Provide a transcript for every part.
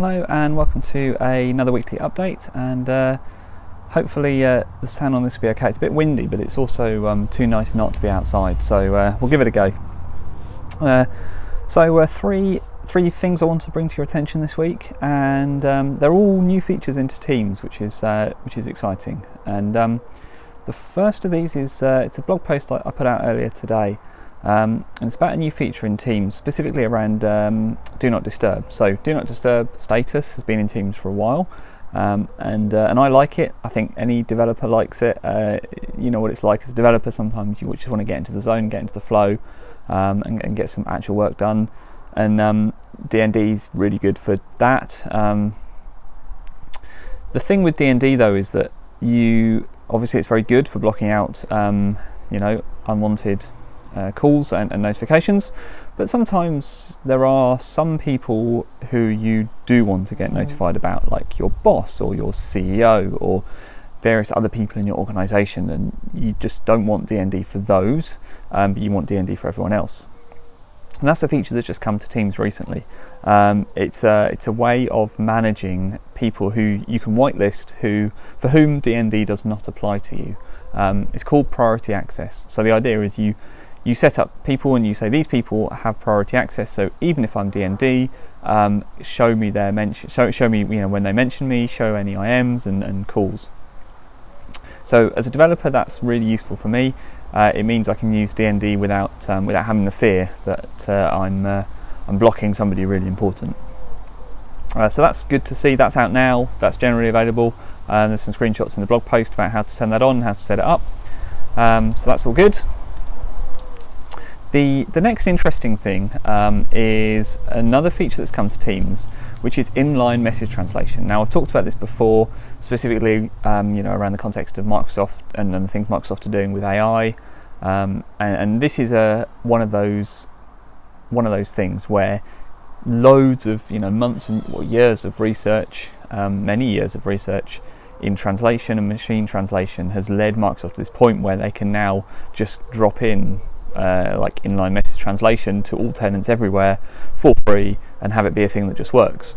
Hello and welcome to another weekly update, and hopefully the sound on this will be okay. It's a bit windy, but it's also too nice not to be outside, so we'll give it a go. Three things I want to bring to your attention this week, and they're all new features into Teams, which is exciting. And the first of these is it's a blog post I put out earlier today. And it's about a new feature in Teams, specifically around Do Not Disturb. So Do Not Disturb status has been in Teams for a while, and I like it. I think any developer likes it. You know what it's like as a developer. Sometimes you just want to get into the zone, get into the flow, and get some actual work done. And DND is really good for that. The thing with DND though is that obviously it's very good for blocking out unwanted calls and notifications, but sometimes there are some people who you do want to get notified about, like your boss or your CEO or various other people in your organization, and you just don't want DND for those, but you want DND for everyone else. And that's a feature that's just come to Teams recently. It's a way of managing people who you can whitelist for whom DND does not apply to you. It's called Priority Access. So the idea is you set up people and you say these people have priority access, so even if I'm DND, show me their show me when they mention me, show any IMs and calls. So as a developer, that's really useful for me. It means I can use DND without having the fear that I'm blocking somebody really important. So that's good to see. That's out now. That's generally available. There's some screenshots in the blog post about how to turn that on, how to set it up. So that's all good. The next interesting thing is another feature that's come to Teams, which is inline message translation. Now, I've talked about this before, specifically around the context of Microsoft and the things Microsoft are doing with AI, and this is one of those things where loads of months and years of research, many years of research in translation and machine translation has led Microsoft to this point where they can now just drop in like inline message translation to all tenants everywhere for free and have it be a thing that just works,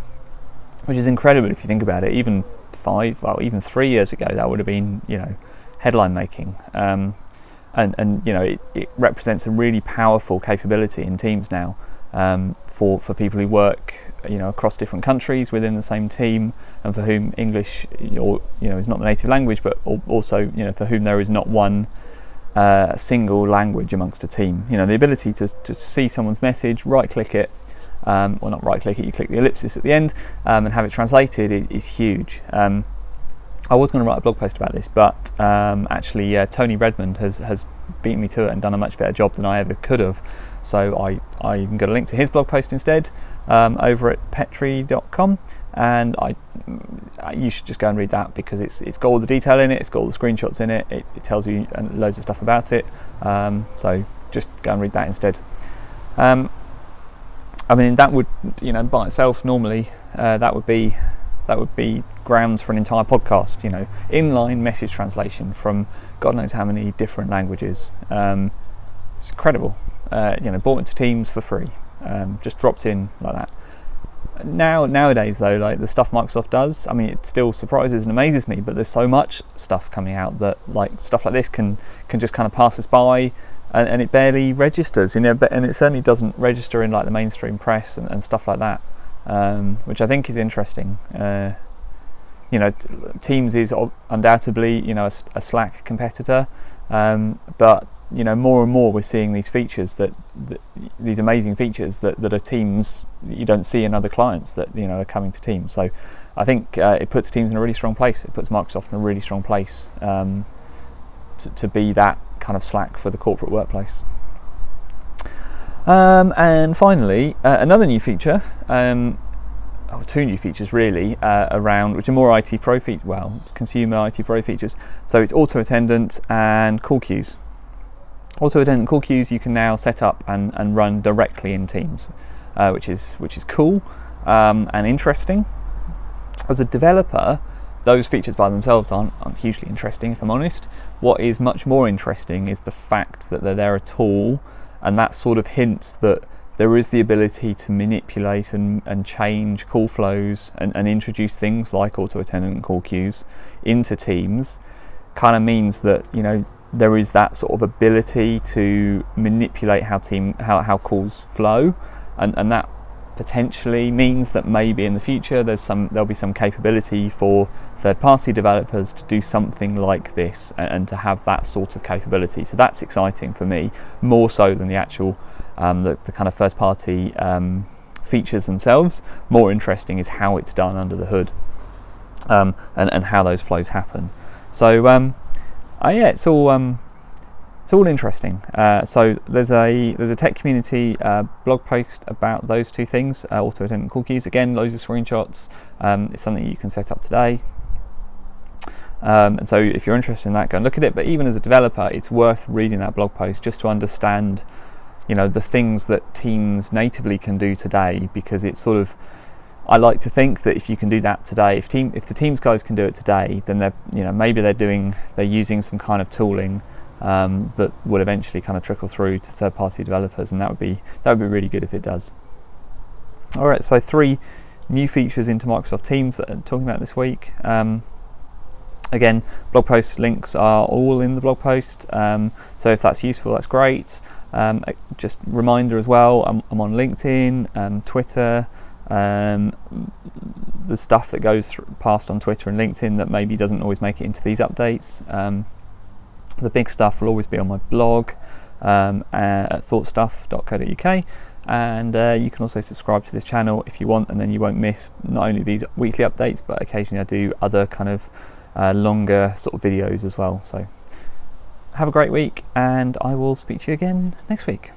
which is incredible if you think about it. Even 3 years ago, that would have been headline making, and it represents a really powerful capability in Teams now, for people who work across different countries within the same team, and for whom English is not the native language, but also for whom there is not one single language amongst a team. The ability to see someone's message, right click it, well, not right click it, you click the ellipsis at the end, and have it translated is huge. I was going to write a blog post about this, but actually Tony Redmond has beaten me to it and done a much better job than I ever could have, so I even got a link to his blog post instead, over at petri.com, and you should just go and read that, because it's got all the detail in it, it's got all the screenshots in it, it tells you loads of stuff about it, so just go and read that instead. I mean, that would by itself normally that would be grounds for an entire podcast. Inline message translation from God knows how many different languages. It's incredible. Brought into Teams for free, just dropped in like that. Nowadays though, like the stuff Microsoft does, I mean, it still surprises and amazes me, but there's so much stuff coming out that stuff like this can just kind of pass us by, and it barely registers, and it certainly doesn't register in like the mainstream press and stuff like that, which I think is interesting. Teams is undoubtedly a Slack competitor, but more and more we're seeing these features these amazing features that are Teams that you don't see in other clients that are coming to Teams. So I think it puts Teams in a really strong place. It puts Microsoft in a really strong place to be that kind of Slack for the corporate workplace. And finally, another new feature, two new features really, around, which are more IT Pro consumer IT Pro features. So it's Auto Attendant and call queues. Auto Attendant call queues you can now set up and run directly in Teams, which is cool and interesting. As a developer, those features by themselves aren't hugely interesting, if I'm honest. What is much more interesting is the fact that they're there at all, and that sort of hints that there is the ability to manipulate and change call flows and introduce things like auto attendant and call queues into teams, kind of means that, you know, there is that sort of ability to manipulate how calls flow, and that potentially means that maybe in the future there'll be some capability for third-party developers to do something like this and to have that sort of capability. So that's exciting for me, more so than the actual the kind of first-party features themselves. More interesting is how it's done under the hood, and how those flows happen. So yeah, it's all interesting. So there's a tech community blog post about those two things, auto attendant call queues. Again, loads of screenshots. It's something you can set up today. And so if you're interested in that, go and look at it. But even as a developer, it's worth reading that blog post just to understand, you know, the things that teams natively can do today, because it's sort of, I like to think that if you can do that today, if the teams guys can do it today, then maybe they're using some kind of tooling that will eventually kind of trickle through to third-party developers, and that would be really good if it does. All right, so 3 new features into Microsoft Teams that I'm talking about this week. Again, blog post links are all in the blog post, so if that's useful, that's great. Just reminder as well, I'm on LinkedIn, Twitter. The stuff that goes past on Twitter and LinkedIn that maybe doesn't always make it into these updates. The big stuff will always be on my blog at thoughtstuff.co.uk, and you can also subscribe to this channel if you want, and then you won't miss not only these weekly updates, but occasionally I do other kind of longer sort of videos as well. So have a great week, and I will speak to you again next week.